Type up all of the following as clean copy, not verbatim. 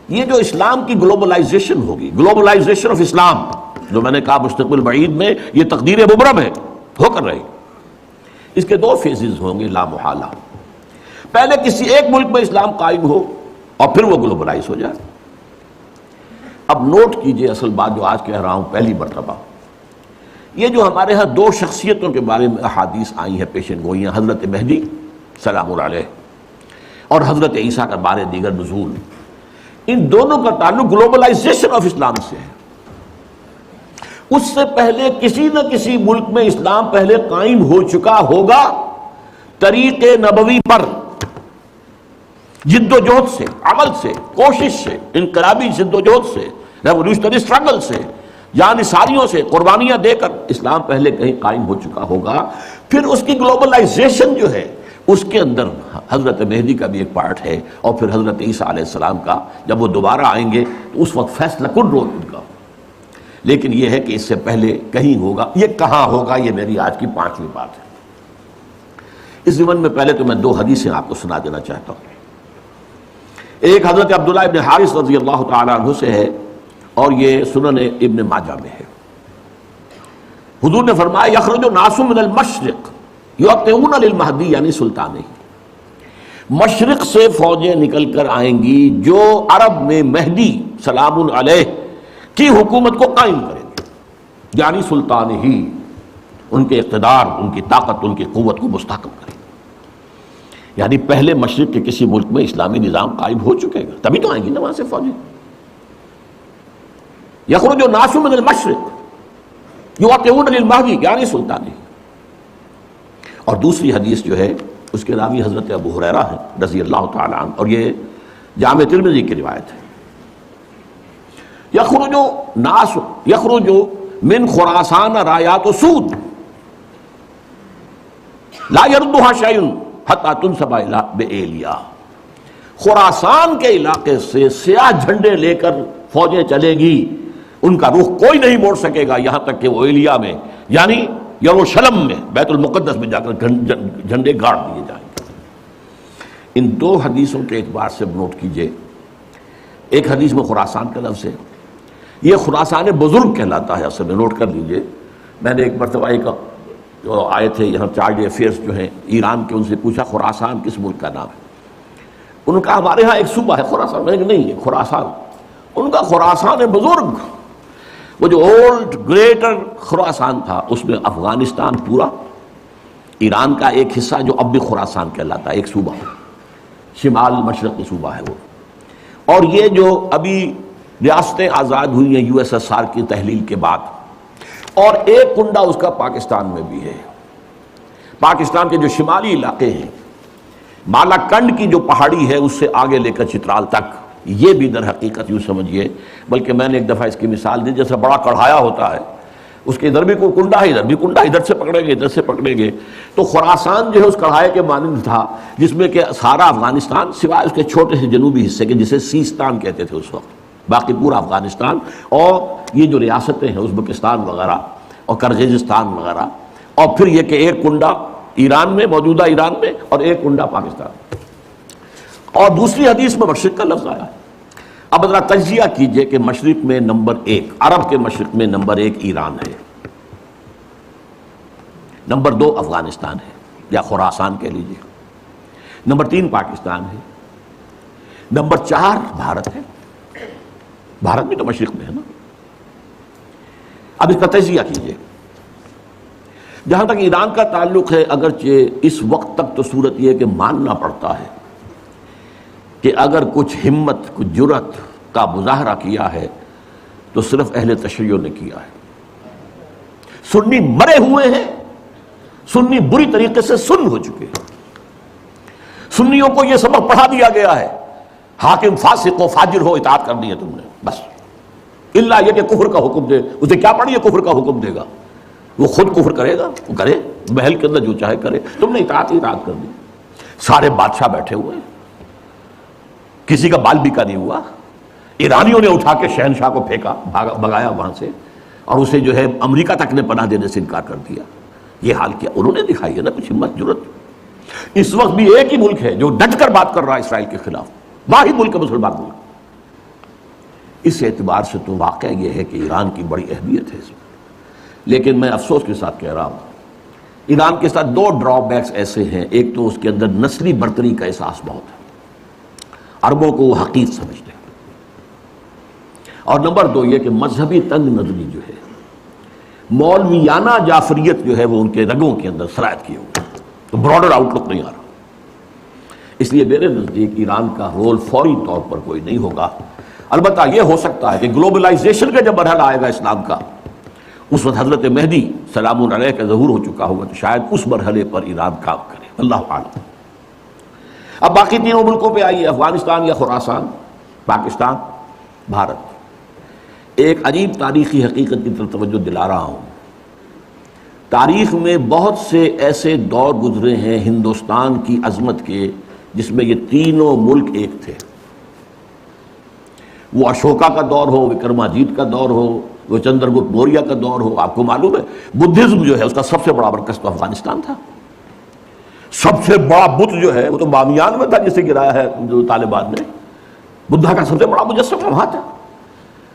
یہ جو اسلام کی گلوبلائزیشن ہوگی، گلوبلائزیشن آف اسلام، جو میں نے کہا مستقبل بعید میں یہ تقدیر مبرم ہے، ہو کر رہی، اس کے دو فیزز ہوں گے لا محالہ۔ پہلے کسی ایک ملک میں اسلام قائم ہو اور پھر وہ گلوبلائز ہو جائے۔ اب نوٹ کیجئے اصل بات جو آج کہہ رہا ہوں پہلی مرتبہ، یہ جو ہمارے ہاں دو شخصیتوں کے بارے میں احادیث آئی ہیں پیشن گوئیاں، حضرت مہدی سلام اللہ علیہ اور حضرت عیسیٰ کا بارے دیگر نزول، ان دونوں کا تعلق گلوبلائزیشن آف اسلام سے ہے۔ اس سے پہلے کسی نہ کسی ملک میں اسلام پہلے قائم ہو چکا ہوگا طریق نبوی پر، جد و جہد سے، عمل سے، کوشش سے، انقلابی جد و جہد سے، ریولیوشنری اسٹرگل سے، جان نثاریوں سے، قربانیاں دے کر اسلام پہلے کہیں قائم ہو چکا ہوگا۔ پھر اس کی گلوبلائزیشن جو ہے اس کے اندر حضرت مہدی کا بھی ایک پارٹ ہے، اور پھر حضرت عیسیٰ علیہ السلام کا، جب وہ دوبارہ آئیں گے تو اس وقت فیصلہ کن رول ان کا۔ لیکن یہ ہے کہ اس سے پہلے کہیں ہوگا، یہ کہاں ہوگا، یہ میری آج کی پانچویں بات ہے۔ اس ضمن میں پہلے تو میں دو حدیثیں آپ کو سنا دینا چاہتا ہوں۔ ایک حضرت عبداللہ ابن حارث رضی اللہ تعالی عنہ سے ہے، اور یہ سنن ابن ماجہ میں ہے۔ حضور نے فرمایا یخرج الناس من المشرق یعطون للمہدی، یعنی سلطان، مشرق سے فوجیں نکل کر آئیں گی جو عرب میں مہدی سلام علیہ کی حکومت کو قائم کریں گے، یعنی سلطان ہی، ان کے اقتدار، ان کی طاقت، ان کی قوت کو مستحکم کریں گے۔ یعنی پہلے مشرق کے کسی ملک میں اسلامی نظام قائم ہو چکے گا، تبھی تو آئیں گی نا وہاں سے فوجیں۔ یخرج الناس من المشرق یعطون للمہدی، یعنی سلطان ہی۔ اور دوسری حدیث جو ہے اس کے راوی حضرت ابو ہریرہ ہیں رضی اللہ تعالی عنہ، اور یہ جامع ترمذی کی روایت ہے۔ یخرج من خراسان رایات سود لا يردها شیء حتی تنصب بایلیا، خراسان کے علاقے سے سیاہ جھنڈے لے کر فوجیں چلے گی، ان کا رخ کوئی نہیں موڑ سکے گا یہاں تک کہ وہ ایلیا میں، یعنی یروشلم میں، بیت المقدس میں جا کر جھنڈے گاڑ دیے جائیں گے۔ ان دو حدیثوں کے اعتبار سے نوٹ کیجئے، ایک حدیث میں خراسان کا لفظ ہے، یہ خراسان بزرگ کہلاتا ہے اصل میں، نوٹ کر لیجئے۔ میں نے ایک مرتبہ ایک جو آئے تھے یہاں چارج افیئرس جو ہیں ایران کے، ان سے پوچھا خراسان کس ملک کا نام ہے؟ ان کا ہمارے ہاں ایک صوبہ ہے خراسان، میں نے کہا نہیں ہے خراسان، ان کا خراسان بزرگ، وہ جو اولڈ گریٹر خراسان تھا اس میں افغانستان پورا، ایران کا ایک حصہ جو اب بھی خراسان کہلاتا ہے، ایک صوبہ، شمال مشرقی صوبہ ہے وہ، اور یہ جو ابھی ریاستیں آزاد ہوئی ہیں یو ایس ایس آر کی تحلیل کے بعد، اور ایک کنڈا اس کا پاکستان میں بھی ہے۔ پاکستان کے جو شمالی علاقے ہیں، بالا کنڈ کی جو پہاڑی ہے اس سے آگے لے کر چترال تک، یہ بھی در حقیقت یوں سمجھیے، بلکہ میں نے ایک دفعہ اس کی مثال دی، جیسے بڑا کڑھایا ہوتا ہے، اس کے ادھر بھی کوئی کنڈا ہے، ادھر بھی کنڈا، ادھر سے پکڑیں گے ادھر سے پکڑیں گے، تو خراسان جو ہے اس کڑھائے کے مانند تھا، جس میں کہ سارا افغانستان سوائے اس کے چھوٹے سے جنوبی حصے کے جسے سیستان کہتے تھے اس وقت، باقی پورا افغانستان، اور یہ جو ریاستیں ہیں ازبکستان وغیرہ اور کرغیزستان وغیرہ، اور پھر یہ کہ ایک کنڈا ایران میں، موجودہ ایران میں، اور ایک کنڈا پاکستان میں۔ اور دوسری حدیث میں مشرق کا لفظ آیا ہے۔ اب ذرا تجزیہ کیجئے کہ مشرق میں نمبر ایک، عرب کے مشرق میں نمبر ایک ایران ہے، نمبر دو افغانستان ہے یا خراسان کہہ لیجئے، نمبر تین پاکستان ہے، نمبر چار بھارت ہے، بھارت بھی تو مشرق میں ہے نا۔ اب اس کا تجزیہ کیجئے۔ جہاں تک ایران کا تعلق ہے، اگرچہ اس وقت تک تو صورت یہ ہے کہ ماننا پڑتا ہے کہ اگر کچھ ہمت، کچھ جرأت کا مظاہرہ کیا ہے تو صرف اہل تشیع نے کیا ہے۔ سنی مرے ہوئے ہیں، سنی بری طریقے سے سن ہو چکے ہیں، سنیوں کو یہ سبق پڑھا دیا گیا ہے، حاکم فاسق ہو، فاجر ہو، اطاعت کرنی ہے تم نے بس، الا یہ کہ کفر کا حکم دے، اسے کیا پڑھیے کفر کا حکم دے گا، وہ خود کفر کرے گا، وہ کرے محل کے اندر جو چاہے کرے، تم نے اطاعت کر دی۔ سارے بادشاہ بیٹھے ہوئے ہیں، کسی کا بال بیکا نہیں ہوا، ایرانیوں نے اٹھا کے شہنشاہ کو پھینکا، بھگایا وہاں سے، اور اسے جو ہے امریکہ تک نے پناہ دینے سے انکار کر دیا۔ یہ حال کیا انہوں نے دکھائی ہے نا کچھ ہمت جرأت۔ اس وقت بھی ایک ہی ملک ہے جو ڈٹ کر بات کر رہا ہے اسرائیل کے خلاف، واحد ملک ہے مسلمان ملک، اس اعتبار سے تو واقعہ یہ ہے کہ ایران کی بڑی اہمیت ہے اس میں. لیکن میں افسوس کے ساتھ کہہ رہا ہوں ایران کے ساتھ دو ڈرا بیکس ایسے ہیں. ایک تو اس کے اندر نسلی برتری کا احساس بہت ہے، عربوں کو وہ حقیر سمجھتے ہیں، اور نمبر دو یہ کہ مذہبی تنگ نظری جو ہے، مولویانہ جعفریت جو ہے وہ ان کے رگوں کے اندر سرایت کیے ہوئے، تو براڈر آؤٹ لک نہیں آ رہا. اس لیے میرے نزدیک ایران کا رول فوری طور پر کوئی نہیں ہوگا. البتہ یہ ہو سکتا ہے کہ گلوبلائزیشن کا جب مرحلہ آئے گا اسلام کا، اس وقت حضرت مہدی سلام علیہ کا ظہور ہو چکا ہوگا، تو شاید اس مرحلے پر ایران کام کرے. اللہ عالم. اب باقی تینوں ملکوں پہ آئیے، افغانستان یا خراسان، پاکستان، بھارت. ایک عجیب تاریخی حقیقت کی طرف توجہ دلا رہا ہوں. تاریخ میں بہت سے ایسے دور گزرے ہیں ہندوستان کی عظمت کے جس میں یہ تینوں ملک ایک تھے. وہ اشوکا کا دور ہو، وکرماجیت کا دور ہو، وہ چندرگپت موریہ کا دور ہو. آپ کو معلوم ہے بدھزم جو ہے اس کا سب سے بڑا مرکز تو افغانستان تھا. سب سے بڑا بت جو ہے وہ تو بامیان میں تھا جسے گرایا ہے جو طالبان نے. بدھا کا سب سے بڑا مجسمہ وہاں تھا.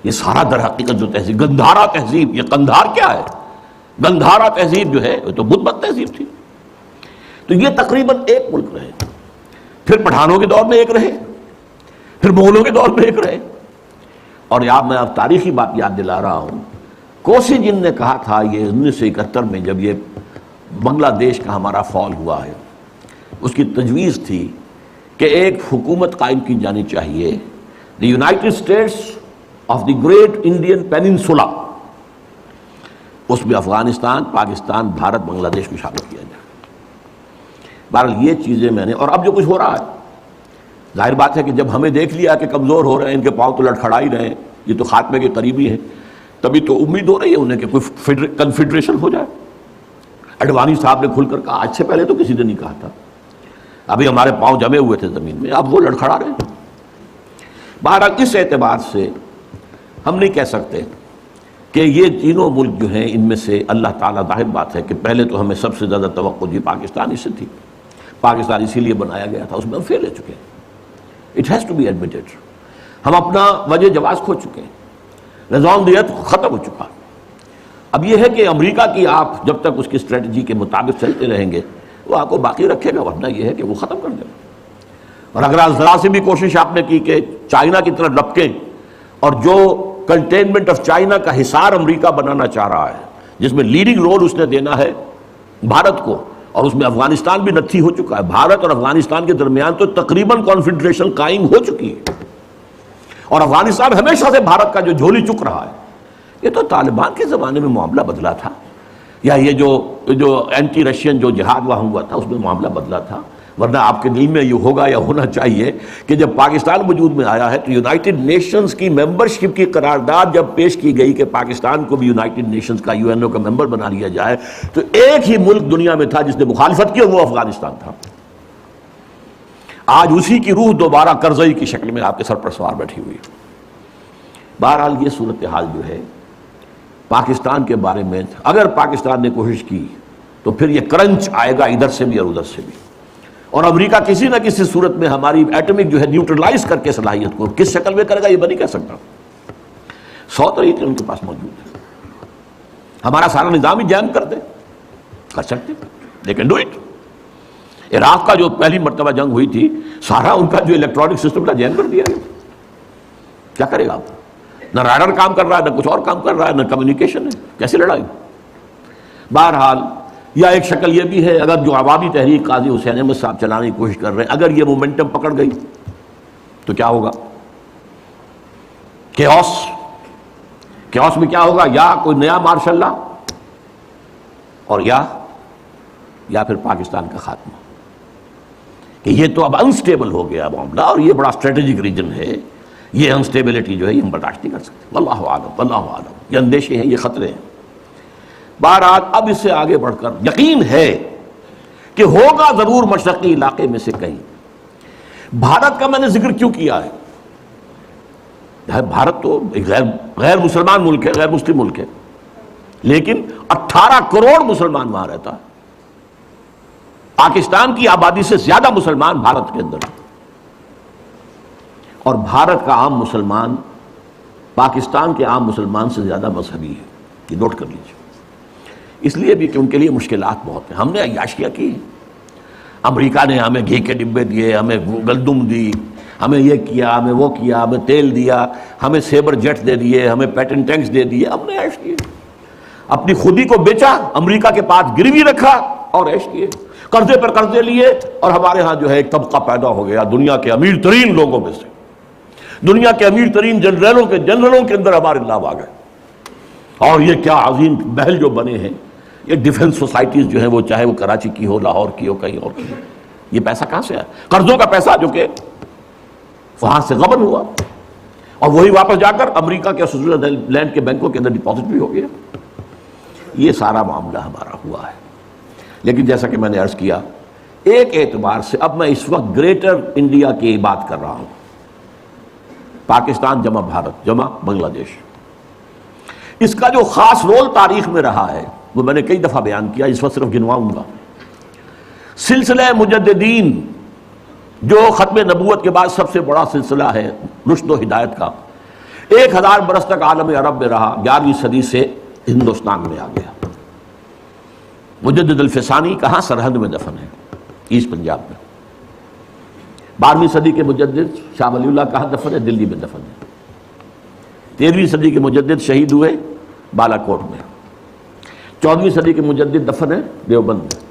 یہ سارا در حقیقت جو تہذیب، گندھارا تہذیب، یہ قندھار کیا ہے؟ گندھارا تہذیب جو ہے وہ تو بدھ مت تہذیب تھی. تو یہ تقریباً ایک ملک رہے. پھر پٹھانوں کے دور میں ایک رہے، پھر مغلوں کے دور میں ایک رہے. اور میں اب تاریخی بات یاد دلا رہا ہوں، کوسی جن نے کہا تھا یہ 1971 میں جب یہ بنگلہ دیش کا ہمارا فال ہوا ہے، اس کی تجویز تھی کہ ایک حکومت قائم کی جانی چاہیے، the United States of the great Indian peninsula. اس میں افغانستان، پاکستان، بھارت، بنگلہ دیش کو شامل کیا جائے. بہرحال یہ چیزیں میں نے، اور اب جو کچھ ہو رہا ہے ظاہر بات ہے کہ جب ہمیں دیکھ لیا کہ کمزور ہو رہے ہیں، ان کے پاؤں تو لڑکھڑا ہی رہے ہیں، یہ تو خاتمے کے قریبی ہیں، تبھی تو امید ہو رہی ہے انہیں کہ کوئی کنفیڈریشن ہو جائے. اڈوانی صاحب نے کھل کر کہا، آج سے پہلے تو کسی نے نہیں کہا تھا. ابھی ہمارے پاؤں جمے ہوئے تھے زمین میں، اب وہ لڑکھڑا رہے ہیں. بہرحال اس اعتبار سے ہم نہیں کہہ سکتے کہ یہ تینوں ملک جو ہیں ان میں سے اللہ تعالیٰ، ظاہر بات ہے کہ پہلے تو ہمیں سب سے زیادہ توقع جی پاکستان سے تھی. پاکستان اسی لیے بنایا گیا تھا، اس میں ہم فیل ہو چکے ہیں. It has to be admitted. ہم اپنا وجہ جواز کھو چکے ہیں، نظام دیت ختم ہو چکا. اب یہ ہے کہ امریکہ کی آپ جب تک اس کی اسٹریٹجی کے مطابق چلتے رہیں گے وہ آپ کو باقی رکھے گا، ورنہ یہ ہے کہ وہ ختم کر دے گا. اور اگر ذرا سے بھی کوشش آپ نے کی کہ چائنا کی طرف لپکیں، اور جو کنٹینمنٹ آف چائنا کا حصار امریکہ بنانا چاہ رہا ہے، جس میں لیڈنگ رول اس نے دینا ہے بھارت کو، اور اس میں افغانستان بھی نتھی ہو چکا ہے. بھارت اور افغانستان کے درمیان تو تقریباً کانفیڈریشن قائم ہو چکی ہے، اور افغانستان ہمیشہ سے بھارت کا جو جھولی چک رہا ہے. یہ تو طالبان کے زمانے میں معاملہ بدلا تھا، یا یہ جو اینٹی رشین جو جہاد وہاں ہوا تھا اس میں معاملہ بدلا تھا. ورنہ آپ کے دل میں یہ ہوگا یا ہونا چاہیے کہ جب پاکستان وجود میں آیا ہے تو یونائٹڈ نیشنز کی ممبرشپ کی قرارداد جب پیش کی گئی کہ پاکستان کو بھی یونائٹڈ نیشنز کا یو این او کا ممبر بنا لیا جائے، تو ایک ہی ملک دنیا میں تھا جس نے مخالفت کی، وہ افغانستان تھا. آج اسی کی روح دوبارہ کرزئی کی شکل میں آپ کے سر پر سوار بیٹھی ہوئی. بہرحال یہ صورتحال جو ہے پاکستان کے بارے میں، اگر پاکستان نے کوشش کی تو پھر یہ کرنچ آئے گا ادھر سے بھی اور ادھر سے بھی. اور امریکہ کسی نہ کسی صورت میں ہماری ایٹمک جو ہے نیوٹرلائز کر کے صلاحیت کو کس شکل میں کرے گا یہ میں نہیں کہہ سکتا. 100 طریقے ان کے پاس موجود ہیں. ہمارا سارا نظام ہی جیم کر دے، کر سکتے، لیکن ڈو اٹ. عراق کا جو پہلی مرتبہ جنگ ہوئی تھی، سارا ان کا جو الیکٹرانک سسٹم تھا جیم کر دیا گیا. کیا کرے گا آپ؟ نہ رائڈر کام کر رہا ہے، نہ کچھ اور کام کر رہا ہے، نہ کمیونیکیشن ہے، کیسے لڑائی؟ بہرحال یا ایک شکل یہ بھی ہے، اگر جو عوامی تحریک قاضی حسین احمد صاحب چلانے کی کوشش کر رہے ہیں، اگر یہ مومنٹم پکڑ گئی تو کیا ہوگا؟ کیوس میں کیا ہوگا؟ یا کوئی نیا مارشل لا، اور یا پھر پاکستان کا خاتمہ. کہ یہ تو اب انسٹیبل ہو گیا معاملہ، اور یہ بڑا اسٹریٹجک ریجن ہے. یہ انسٹیبلٹی جو ہے یہ ہم برداشت نہیں کر سکتے. واللہ عالم، واللہ عالم. یہ اندیشے ہیں، یہ خطرے ہیں. بہرحال اب اس سے آگے بڑھ کر یقین ہے کہ ہوگا ضرور مشرقی علاقے میں سے کہیں. بھارت کا میں نے ذکر کیوں کیا ہے؟ بھارت تو ایک غیر مسلمان ملک ہے، غیر مسلم ملک ہے، لیکن 18 کروڑ مسلمان وہاں رہتا ہے. پاکستان کی آبادی سے زیادہ مسلمان بھارت کے اندر ہیں، اور بھارت کا عام مسلمان پاکستان کے عام مسلمان سے زیادہ مذہبی ہے، یہ نوٹ کر لیجیے۔ اس لیے بھی کہ ان کے لیے مشکلات بہت ہیں۔ ہم نے عیاشیاں کی، امریکہ نے ہمیں گھی کے ڈبے دیے، ہمیں گندم دی، ہمیں یہ کیا، ہمیں وہ کیا، ہمیں تیل دیا، ہمیں سیبر جیٹ دے دیے، ہمیں پیٹن ٹینکس دے دیے، ہم نے عیش کیے، اپنی خودی کو بیچا، امریکہ کے پاس گروی رکھا اور عیش کیے، قرضے پر قرضے لیے، اور ہمارے ہاں جو ہے ایک طبقہ پیدا ہو گیا دنیا کے امیر ترین لوگوں میں سے، دنیا کے امیر ترین جنرلوں کے اندر ہمارے نام آ گئے۔ اور یہ کیا عظیم محل جو بنے ہیں، یہ ڈیفنس سوسائٹیز جو ہیں، وہ چاہے وہ کراچی کی ہو، لاہور کی ہو، کہیں اور کی ہو، یہ پیسہ کہاں سے آیا؟ قرضوں کا پیسہ جو کہ وہاں سے غبن ہوا، اور وہی واپس جا کر امریکہ کے سوئٹزرلینڈ کے بینکوں کے اندر ڈپازٹ بھی ہو گیا۔ یہ سارا معاملہ ہمارا ہوا ہے۔ لیکن جیسا کہ میں نے عرض کیا، ایک اعتبار سے اب میں اس وقت گریٹر انڈیا کی بات کر رہا ہوں، پاکستان جمع بھارت جمع بنگلہ دیش، اس کا جو خاص رول تاریخ میں رہا ہے وہ میں نے کئی دفعہ بیان کیا، اس وقت صرف گنواؤں گا۔ سلسلہ مجددین جو ختم نبوت کے بعد سب سے بڑا سلسلہ ہے رشد و ہدایت کا، 1000 برس تک عالم عرب میں رہا، 11ویں صدی سے ہندوستان میں آ گیا۔ مجدد الفسانی کہاں؟ سرہند میں دفن ہے، ایسٹ پنجاب میں۔ 12ویں صدی کے مجدد شاہ ولی اللہ کہاں دفن ہے؟ دلی میں دفن ہے۔ 13ویں صدی کے مجدد شہید ہوئے بالا کوٹ میں۔ 14ویں صدی کے مجدد دفن ہے دیوبند میں۔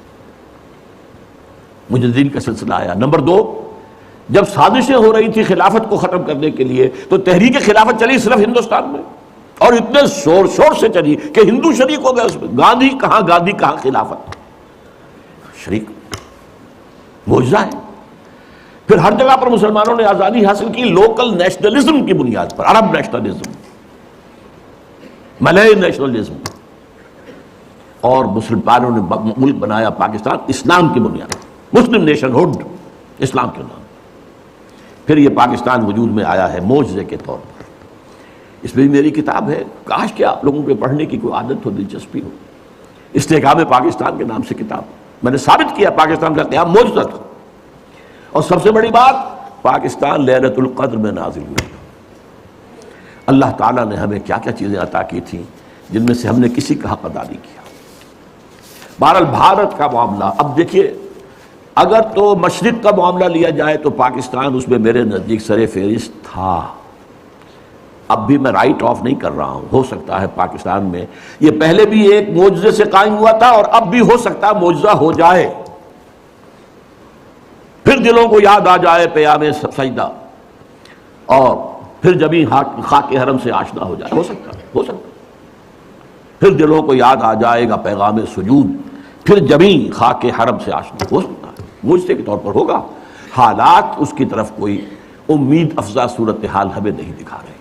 مجددین کا سلسلہ آیا۔ نمبر 2، جب سازشیں ہو رہی تھی خلافت کو ختم کرنے کے لیے تو تحریک خلافت چلی صرف ہندوستان میں، اور اتنے شور سے چلی کہ ہندو شریک ہو گئے اس میں۔ گاندھی کہاں خلافت شریک، معجزہ ہے۔ پھر ہر جگہ پر مسلمانوں نے آزادی حاصل کی لوکل نیشنلزم کی بنیاد پر، عرب نیشنلزم، ملئی نیشنلزم، اور مسلمانوں نے ملک بنایا پاکستان اسلام کی بنیاد، مسلم نیشن ہوڈ، اسلام کے نام۔ پھر یہ پاکستان وجود میں آیا ہے معجزے کے طور پر۔ اس میں بھی میری کتاب ہے، کاش کہ آپ لوگوں کے پڑھنے کی کوئی عادت ہو، دلچسپی ہو۔ استحکام پاکستان کے نام سے کتاب، میں نے ثابت کیا پاکستان کا قیام معجزہ تھا۔ اور سب سے بڑی بات، پاکستان لیلۃ القدر میں نازل ہوئی۔ اللہ تعالیٰ نے ہمیں کیا کیا چیزیں عطا کی تھیں جن میں سے ہم نے کسی کا حق ادا نہیں کیا۔ بہرحال بھارت کا معاملہ، اب دیکھیے، اگر تو مشرق کا معاملہ لیا جائے تو پاکستان اس میں میرے نزدیک سر فہرست تھا۔ اب بھی میں رائٹ آف نہیں کر رہا ہوں، ہو سکتا ہے پاکستان میں یہ پہلے بھی ایک معجزے سے قائم ہوا تھا اور اب بھی ہو سکتا ہے معجزہ ہو جائے، پھر دلوں کو یاد آ جائے پیام سجدہ، اور پھر جبھی خاک حرم سے آشنا ہو جائے، ہو سکتا ہے، پھر دلوں کو یاد آ جائے گا پیغام سجود، پھر جبھی خاک حرم سے آشنا، ہو سکتا ہے معجزے کے طور پر ہوگا۔ حالات اس کی طرف کوئی امید افزا صورتحال ہمیں نہیں دکھا رہے۔